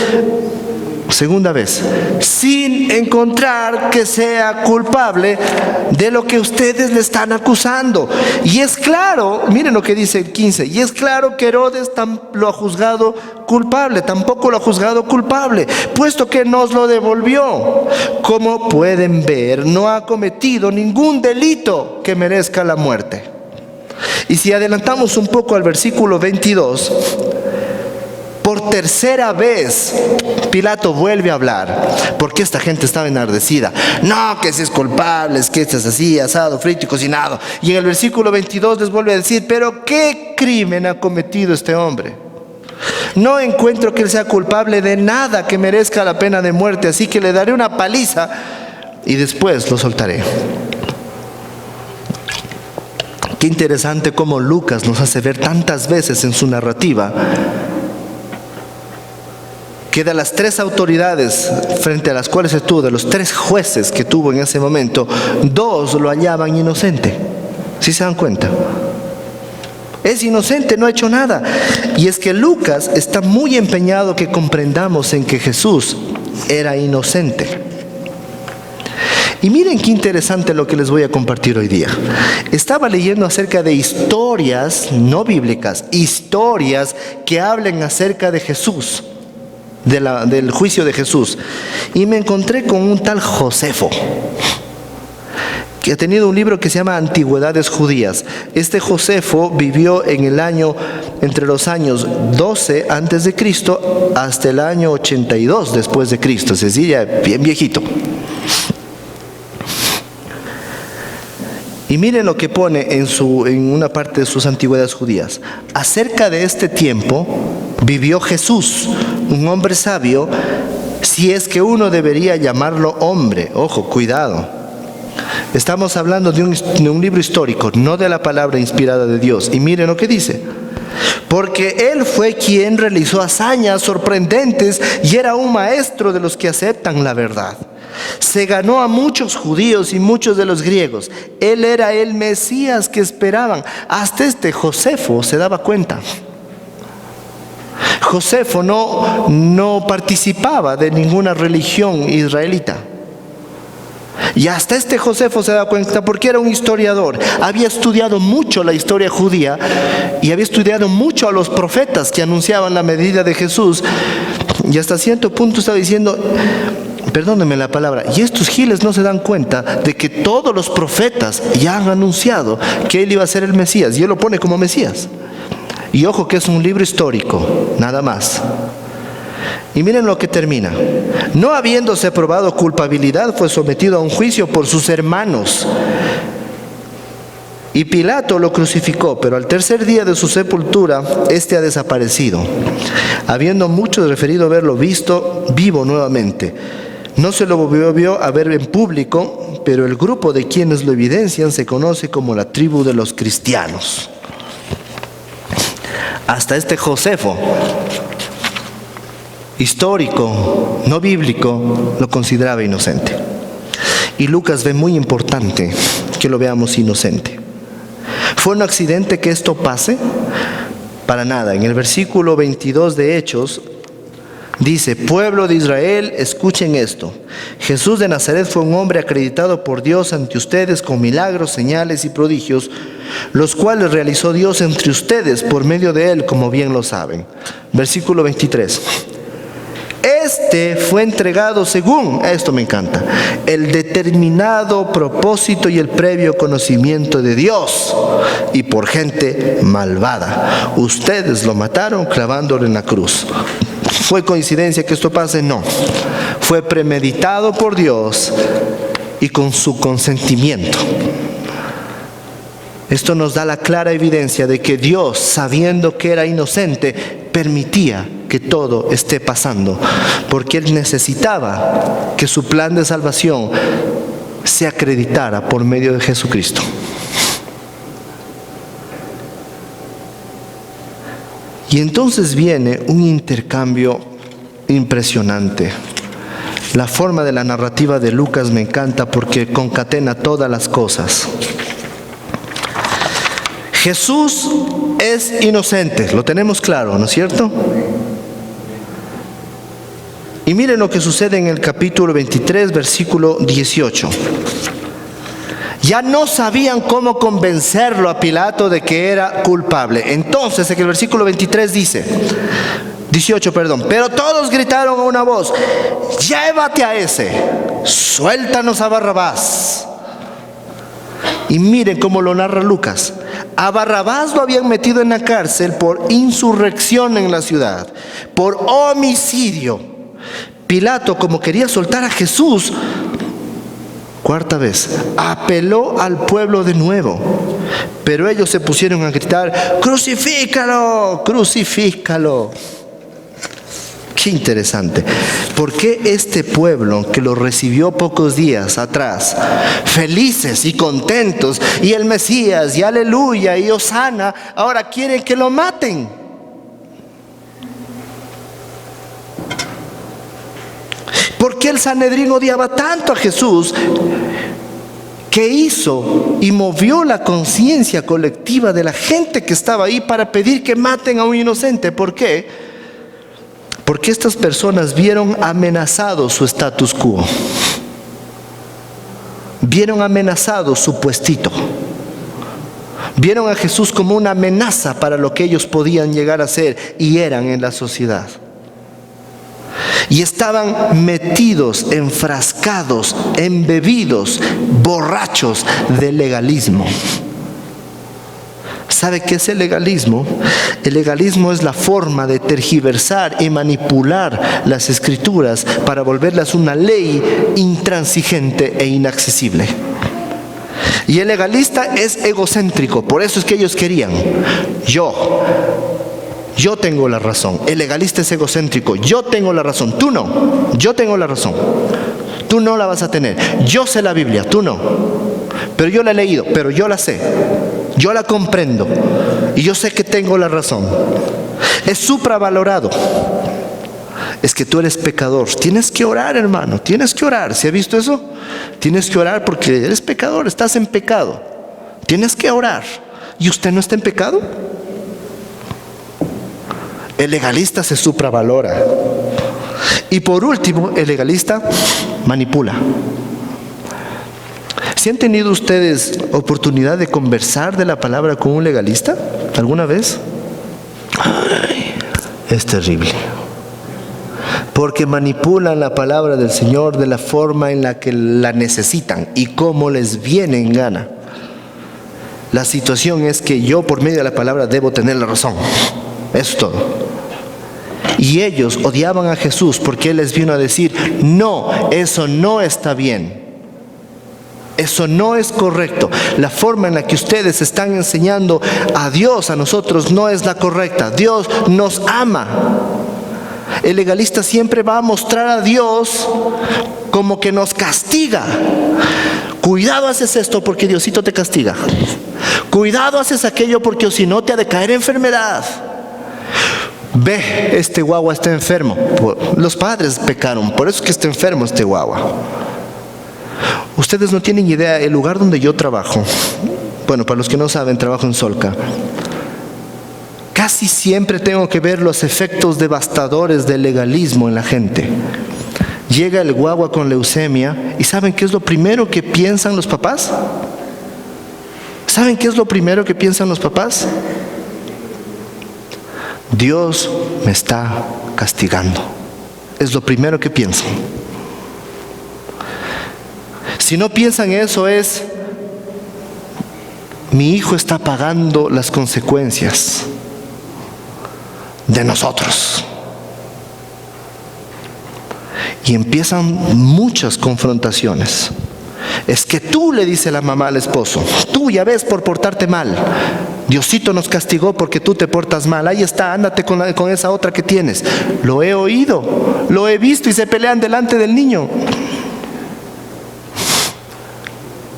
segunda vez, sin encontrar que sea culpable de lo que ustedes le están acusando. Y es claro, miren lo que dice el 15, y es claro que Herodes lo ha juzgado culpable, tampoco lo ha juzgado culpable, puesto que nos lo devolvió. Como pueden ver, no ha cometido ningún delito que merezca la muerte. Y si adelantamos un poco al versículo 22, por por tercera vez, Pilato vuelve a hablar, porque esta gente estaba enardecida. No, que ese es culpable, es que este es así, asado, frito y cocinado. Y en el versículo 22 les vuelve a decir, pero ¿qué crimen ha cometido este hombre? No encuentro que él sea culpable de nada que merezca la pena de muerte, así que le daré una paliza y después lo soltaré. Qué interesante cómo Lucas nos hace ver tantas veces en su narrativa que de las tres autoridades frente a las cuales estuvo, de los tres jueces que tuvo en ese momento, dos lo hallaban inocente. ¿Sí se dan cuenta? Es inocente, no ha hecho nada. Y es que Lucas está muy empeñado que comprendamos en que Jesús era inocente. Y miren qué interesante lo que les voy a compartir hoy día. Estaba leyendo acerca de historias no bíblicas, historias que hablen acerca de Jesús, del juicio de Jesús. Y me encontré con un tal Josefo, que ha tenido un libro que se llama Antigüedades Judías. Este Josefo vivió en el año, entre los años 12 antes de Cristo hasta el año 82 después de Cristo, es decir, ya bien viejito. Y miren lo que pone en una parte de sus Antigüedades Judías. Acerca de este tiempo vivió Jesús, un hombre sabio, si es que uno debería llamarlo hombre. Ojo, cuidado. Estamos hablando de un libro histórico, no de la palabra inspirada de Dios. Y miren lo que dice. Porque él fue quien realizó hazañas sorprendentes y era un maestro de los que aceptan la verdad. Se ganó a muchos judíos y muchos de los griegos. Él era el Mesías que esperaban. Hasta este Josefo se daba cuenta. Josefo no participaba de ninguna religión israelita. Y hasta este Josefo se da cuenta porque era un historiador. Había estudiado mucho la historia judía y había estudiado mucho a los profetas que anunciaban la venida de Jesús. Y hasta cierto punto estaba diciendo, perdónenme la palabra, y estos giles no se dan cuenta de que todos los profetas ya han anunciado que él iba a ser el Mesías. Y él lo pone como Mesías. Y ojo que es un libro histórico, nada más. Y miren lo que termina. No habiéndose probado culpabilidad, fue sometido a un juicio por sus hermanos. Y Pilato lo crucificó, pero al tercer día de su sepultura, este ha desaparecido, habiendo muchos referido haberlo visto vivo nuevamente. No se lo volvió a ver en público, pero el grupo de quienes lo evidencian se conoce como la tribu de los cristianos. Hasta este Josefo, histórico, no bíblico, lo consideraba inocente. Y Lucas ve muy importante que lo veamos inocente. ¿Fue un accidente que esto pase? Para nada. En el versículo 22 de Hechos dice: pueblo de Israel, escuchen esto. Jesús de Nazaret fue un hombre acreditado por Dios ante ustedes con milagros, señales y prodigios, los cuales realizó Dios entre ustedes por medio de él, como bien lo saben. Versículo 23. Este fue entregado según, esto me encanta, el determinado propósito y el previo conocimiento de Dios, y por gente malvada. Ustedes lo mataron clavándolo en la cruz. ¿Fue coincidencia que esto pase? No. Fue premeditado por Dios y con su consentimiento. Esto nos da la clara evidencia de que Dios, sabiendo que era inocente, permitía que todo esté pasando, porque Él necesitaba que su plan de salvación se acreditara por medio de Jesucristo. Y entonces viene un intercambio impresionante. La forma de la narrativa de Lucas me encanta porque concatena todas las cosas. Jesús es inocente, lo tenemos claro, ¿no es cierto? Y miren lo que sucede en el capítulo 23, versículo 18. Ya no sabían cómo convencerlo a Pilato de que era culpable. Entonces, en el versículo 23 dice, 18, perdón, pero todos gritaron a una voz: llévate a ese, suéltanos a Barrabás. Y miren cómo lo narra Lucas. A Barrabás lo habían metido en la cárcel por insurrección en la ciudad, por homicidio. Pilato, como quería soltar a Jesús, cuarta vez, apeló al pueblo de nuevo. Pero ellos se pusieron a gritar: ¡crucifícalo! ¡Crucifícalo! Qué interesante. ¿Por qué este pueblo que lo recibió pocos días atrás, felices y contentos, y el Mesías, y aleluya, y Hosana, ahora quieren que lo maten? ¿Por qué el Sanedrín odiaba tanto a Jesús que hizo y movió la conciencia colectiva de la gente que estaba ahí para pedir que maten a un inocente? ¿Por qué? Porque estas personas vieron amenazado su status quo, vieron amenazado su puestito, vieron a Jesús como una amenaza para lo que ellos podían llegar a ser y eran en la sociedad. Y estaban metidos, enfrascados, embebidos, borrachos de legalismo. ¿Sabe qué es el legalismo? El legalismo es la forma de tergiversar y manipular las escrituras para volverlas una ley intransigente e inaccesible. Y el legalista es egocéntrico, por eso es que ellos querían: yo tengo la razón. El legalista es egocéntrico: yo tengo la razón, tú no. Yo tengo la razón, tú no la vas a tener. Yo sé la Biblia, tú no. Pero yo la he leído, pero yo la sé, yo la comprendo y yo sé que tengo la razón. Es supravalorado. Es que tú eres pecador. Tienes que orar, hermano, tienes que orar. ¿Se ha visto eso? Tienes que orar porque eres pecador, estás en pecado. Tienes que orar. ¿Y usted no está en pecado? El legalista se supravalora. Y por último, el legalista manipula. ¿Sí han tenido ustedes oportunidad de conversar de la palabra con un legalista alguna vez? Ay, es terrible. Porque manipulan la palabra del Señor de la forma en la que la necesitan y como les viene en gana. La situación es que yo, por medio de la palabra, debo tener la razón. Eso es todo. Y ellos odiaban a Jesús porque Él les vino a decir: no, eso no está bien. Eso no es correcto. La forma en la que ustedes están enseñando a Dios a nosotros no es la correcta. Dios nos ama. El legalista siempre va a mostrar a Dios como que nos castiga. Cuidado, haces esto porque Diosito te castiga. Cuidado, haces aquello porque o si no te ha de caer enfermedad. Ve, este guagua está enfermo. Los padres pecaron, por eso es que está enfermo este guagua. Ustedes no tienen idea, el lugar donde yo trabajo, bueno, para los que no saben, trabajo en Solca. Casi siempre tengo que ver los efectos devastadores del legalismo en la gente. Llega el guagua con leucemia y ¿saben qué es lo primero que piensan los papás? ¿Saben qué es lo primero que piensan los papás? Dios me está castigando. Es lo primero que piensan. Si no piensan eso es: mi hijo está pagando las consecuencias de nosotros. Y empiezan muchas confrontaciones. Es que tú, le dice la mamá al esposo, tú ya ves por portarte mal. Diosito nos castigó porque tú te portas mal. Ahí está, ándate con esa otra que tienes. Lo he oído, lo he visto y se pelean delante del niño.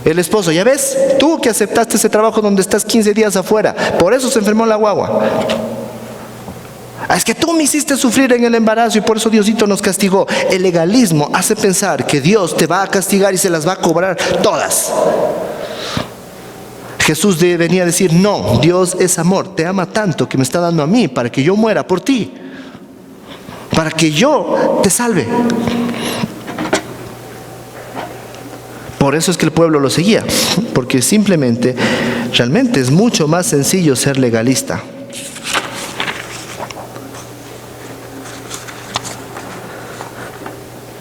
El esposo: ya ves, tú que aceptaste ese trabajo donde estás 15 días afuera, por eso se enfermó la guagua. Es que tú me hiciste sufrir en el embarazo y por eso Diosito nos castigó. El legalismo hace pensar que Dios te va a castigar y se las va a cobrar todas. Jesús venía a decir: no, Dios es amor, te ama tanto que me está dando a mí para que yo muera por ti, para que yo te salve. Por eso es que el pueblo lo seguía, porque simplemente, realmente es mucho más sencillo ser legalista.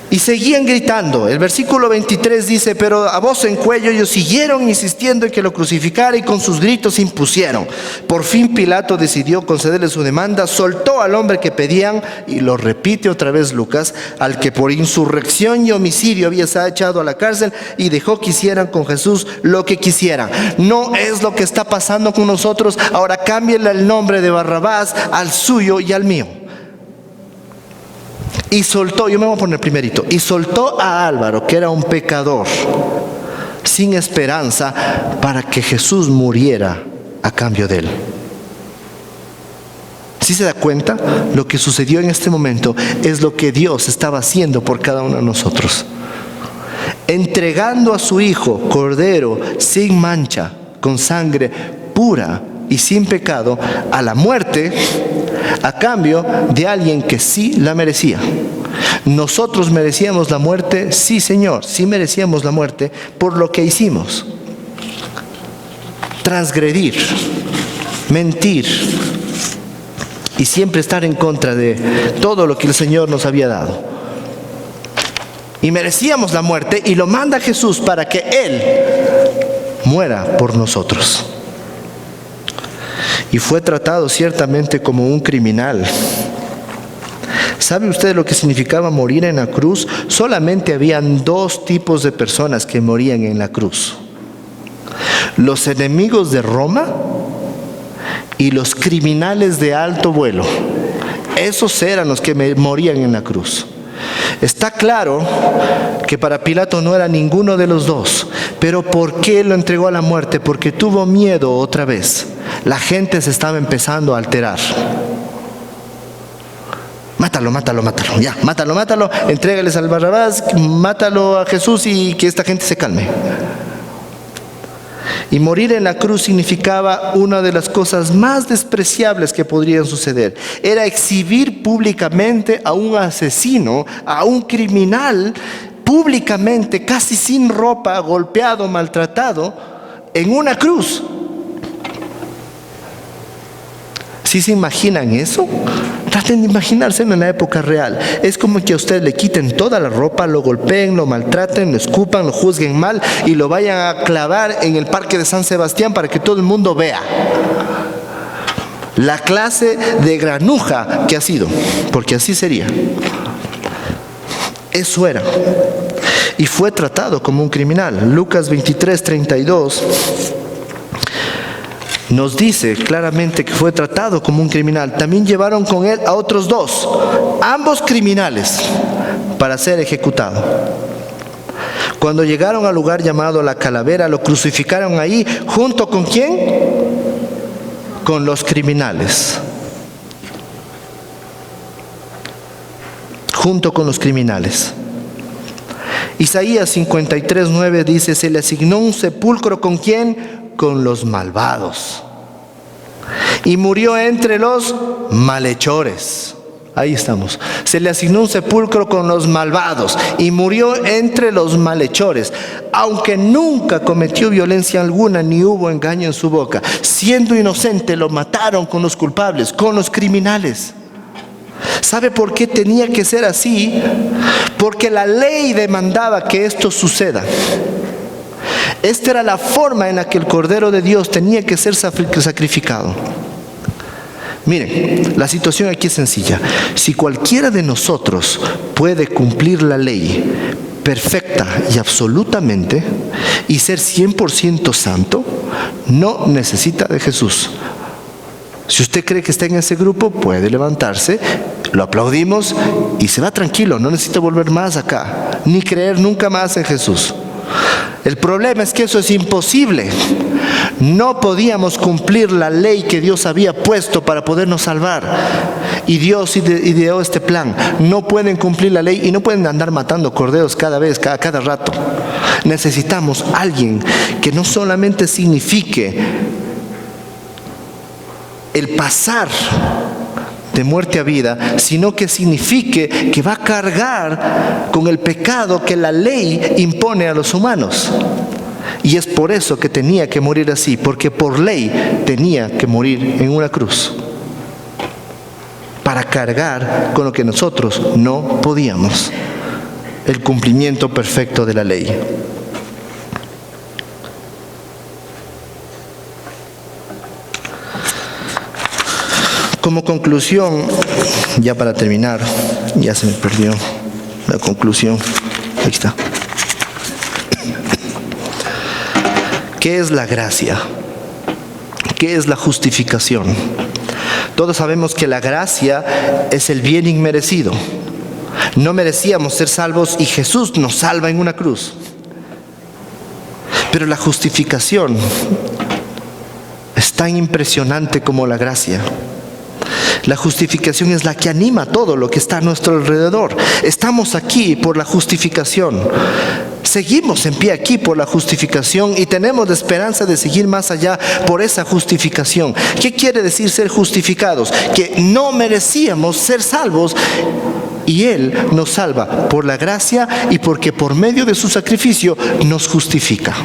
Y Y seguían gritando. El versículo 23 dice: pero a voz en cuello ellos siguieron insistiendo en que lo crucificara, y con sus gritos impusieron. Por fin Pilato decidió concederle su demanda, soltó al hombre que pedían, y lo repite otra vez Lucas, al que por insurrección y homicidio había echado a la cárcel, y dejó que hicieran con Jesús lo que quisieran. No es lo que está pasando con nosotros. Ahora cámbienle el nombre de Barrabás al suyo y al mío. Y soltó, yo me voy a poner primerito, y soltó a Álvaro, que era un pecador sin esperanza, para que Jesús muriera a cambio de él. ¿Sí se da cuenta? Lo que sucedió en este momento es lo que Dios estaba haciendo por cada uno de nosotros, entregando a su Hijo, Cordero, sin mancha, con sangre pura y sin pecado, a la muerte, a cambio de alguien que sí la merecía. Nosotros merecíamos la muerte, sí, Señor, sí merecíamos la muerte por lo que hicimos: transgredir, mentir y siempre estar en contra de todo lo que el Señor nos había dado. Y merecíamos la muerte, y lo manda Jesús para que Él muera por nosotros. Y fue tratado ciertamente como un criminal. ¿Sabe usted lo que significaba morir en la cruz? Solamente habían dos tipos de personas que morían en la cruz: los enemigos de Roma y los criminales de alto vuelo. Esos eran los que morían en la cruz. Está claro que para Pilato no era ninguno de los dos. Pero ¿por qué lo entregó a la muerte? Porque tuvo miedo otra vez. La gente se estaba empezando a alterar. Mátalo, mátalo, mátalo. Ya, mátalo, mátalo. Entrégales al Barrabás, mátalo a Jesús y que esta gente se calme. Y morir en la cruz significaba una de las cosas más despreciables que podrían suceder. Era exhibir públicamente a un asesino, a un criminal, públicamente, casi sin ropa, golpeado, maltratado, en una cruz. ¿Sí se imaginan eso? Traten de imaginárselo en la época real. Es como que a usted le quiten toda la ropa, lo golpeen, lo maltraten, lo escupan, lo juzguen mal y lo vayan a clavar en el parque de San Sebastián para que todo el mundo vea la clase de granuja que ha sido, porque así sería. Eso era. Y fue tratado como un criminal. Lucas 23:32 nos dice claramente que fue tratado como un criminal. También llevaron con él a otros dos, ambos criminales, para ser ejecutado. Cuando llegaron al lugar llamado La Calavera, lo crucificaron ahí, ¿junto con quién? Con los criminales. Junto con los criminales. Isaías 53:9 dice: se le asignó un sepulcro, ¿con quién? Con los malvados. Y murió entre los malhechores. Ahí estamos. Se le asignó un sepulcro con los malvados y murió entre los malhechores, aunque nunca cometió violencia alguna ni hubo engaño en su boca. Siendo inocente, lo mataron con los culpables, con los criminales. ¿Sabe por qué tenía que ser así? Porque la ley demandaba que esto suceda. Esta era la forma en la que el Cordero de Dios tenía que ser sacrificado. Miren, la situación aquí es sencilla. Si cualquiera de nosotros puede cumplir la ley perfecta y absolutamente y ser 100% santo, no necesita de Jesús. Si usted cree que está en ese grupo, puede levantarse, lo aplaudimos y se va tranquilo. No necesita volver más acá, ni creer nunca más en Jesús. El problema es que eso es imposible. No podíamos cumplir la ley que Dios había puesto para podernos salvar. Y Dios ideó este plan. No pueden cumplir la ley y no pueden andar matando corderos cada rato. Necesitamos a alguien que no solamente signifique el pasar de muerte a vida, sino que signifique que va a cargar con el pecado que la ley impone a los humanos. Y es por eso que tenía que morir así, porque por ley tenía que morir en una cruz, para cargar con lo que nosotros no podíamos. el cumplimiento perfecto de la ley. Como conclusión, ya para terminar, ya se me perdió la conclusión. Aquí está. ¿Qué es la gracia? ¿Qué es la justificación? Todos sabemos que la gracia es el bien inmerecido. No merecíamos ser salvos y Jesús nos salva en una cruz. Pero la justificación es tan impresionante como la gracia. La justificación es la que anima todo lo que está a nuestro alrededor. Estamos aquí por la justificación. Seguimos en pie aquí por la justificación y tenemos la esperanza de seguir más allá por esa justificación. ¿Qué quiere decir ser justificados? Que no merecíamos ser salvos y Él nos salva por la gracia y porque por medio de su sacrificio nos justifica.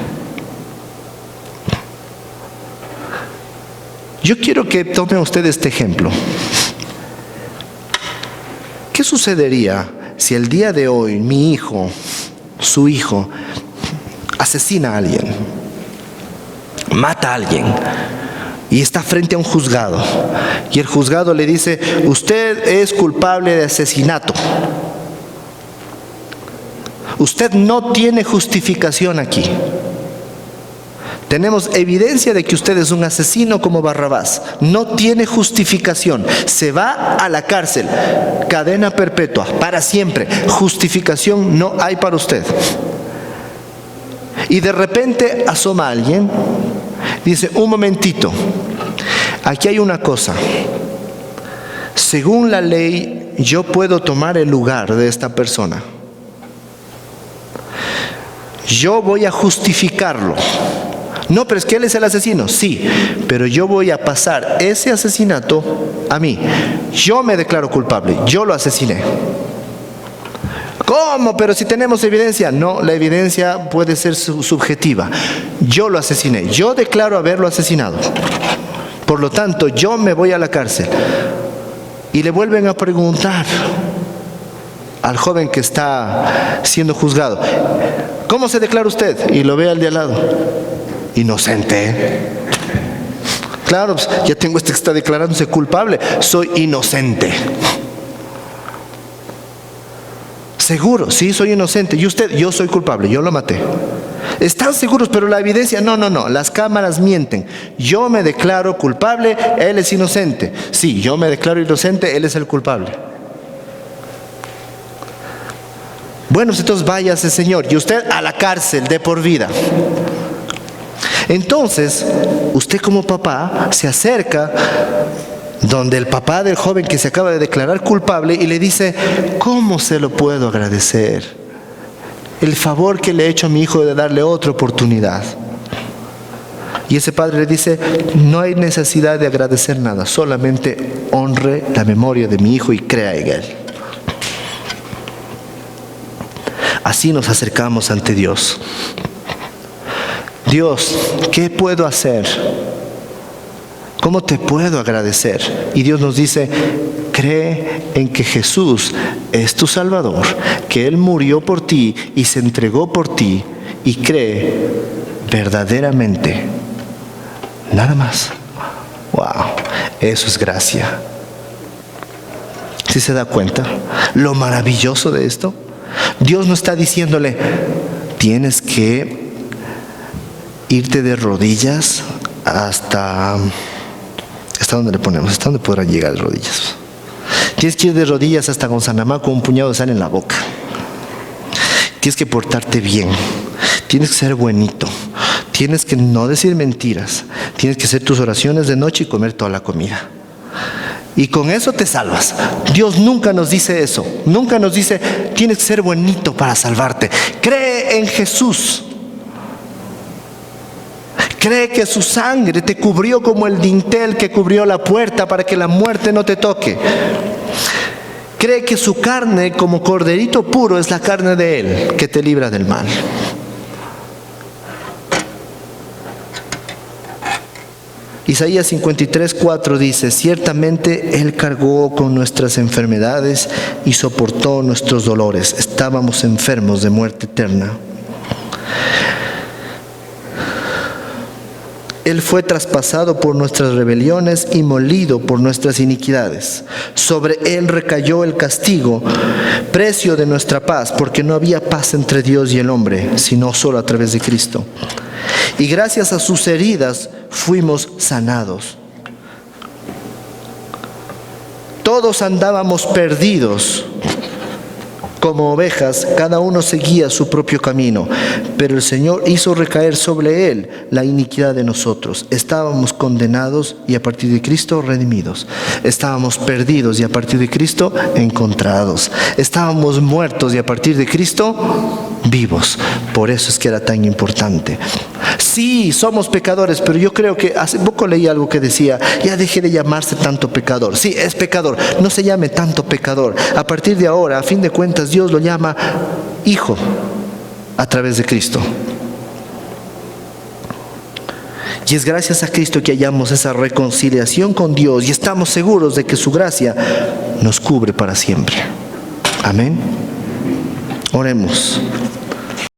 Yo quiero que tome usted este ejemplo. ¿Qué sucedería si el día de hoy mi hijo, su hijo, asesina a alguien, mata a alguien y está frente a un juzgado y el juzgado le dice: usted es culpable de asesinato, usted no tiene justificación aquí, tenemos evidencia de que usted es un asesino como Barrabás, no tiene justificación, se va a la cárcel, cadena perpetua, para siempre, justificación no hay para usted? Y de repente asoma alguien, dice: un momentito, aquí hay una cosa, según la ley yo puedo tomar el lugar de esta persona, yo voy a justificarlo. No, pero es que él es el asesino. Sí, pero yo voy a pasar ese asesinato a mí. Yo me declaro culpable, yo lo asesiné. ¿Cómo? Pero si tenemos evidencia. No, la evidencia puede ser subjetiva. Yo lo asesiné, yo declaro haberlo asesinado. Por lo tanto, yo me voy a la cárcel. Y le vuelven a preguntar al joven que está siendo juzgado: ¿cómo se declara usted? Y lo ve al de al lado: inocente. Claro, pues, ya tengo este que está declarándose culpable, soy inocente. ¿Seguro? Sí, soy inocente. ¿Y usted? Yo soy culpable, yo lo maté. ¿Están seguros? Pero la evidencia, no, las cámaras mienten. Yo me declaro culpable, él es inocente. Sí, yo me declaro inocente, él es el culpable. Bueno, entonces váyase, señor, y usted a la cárcel de por vida. Entonces, usted como papá se acerca donde el papá del joven que se acaba de declarar culpable y le dice: ¿cómo se lo puedo agradecer? El favor que le he hecho a mi hijo de darle otra oportunidad. Y ese padre le dice: no hay necesidad de agradecer nada, solamente honre la memoria de mi hijo y crea en él. Así nos acercamos ante Dios. Dios, ¿qué puedo hacer? ¿Cómo te puedo agradecer? Y Dios nos dice: cree en que Jesús es tu Salvador, que Él murió por ti y se entregó por ti, y cree verdaderamente. Nada más. Wow, eso es gracia. ¿Sí se da cuenta lo maravilloso de esto? Dios no está diciéndole: tienes que irte de rodillas hasta dónde le ponemos, hasta dónde podrán llegar las rodillas. Tienes que ir de rodillas hasta Gonzanamá con un puñado de sal en la boca. Tienes que portarte bien, tienes que ser buenito, tienes que no decir mentiras, tienes que hacer tus oraciones de noche y comer toda la comida. Y con eso te salvas. Dios nunca nos dice eso. Nunca nos dice: tienes que ser buenito para salvarte. Cree en Jesús. Cree que su sangre te cubrió como el dintel que cubrió la puerta para que la muerte no te toque. Cree que su carne como corderito puro es la carne de Él que te libra del mal. Isaías 53:4 dice: ciertamente Él cargó con nuestras enfermedades y soportó nuestros dolores. Estábamos enfermos de muerte eterna. Él fue traspasado por nuestras rebeliones y molido por nuestras iniquidades. Sobre Él recayó el castigo, precio de nuestra paz, porque no había paz entre Dios y el hombre, sino solo a través de Cristo. Y gracias a sus heridas fuimos sanados. Todos andábamos perdidos como ovejas, cada uno seguía su propio camino, pero el Señor hizo recaer sobre Él la iniquidad de nosotros. Estábamos condenados y a partir de Cristo redimidos. Estábamos perdidos y a partir de Cristo encontrados. Estábamos muertos y a partir de Cristo vivos. Por eso es que era tan importante. Sí, somos pecadores, pero yo creo que hace poco leí algo que decía: ya deje de llamarse tanto pecador. Sí, es pecador, no se llame tanto pecador. A partir de ahora, a fin de cuentas, Dios lo llama hijo a través de Cristo. Y es gracias a Cristo que hallamos esa reconciliación con Dios y estamos seguros de que su gracia nos cubre para siempre. Amén. Oremos.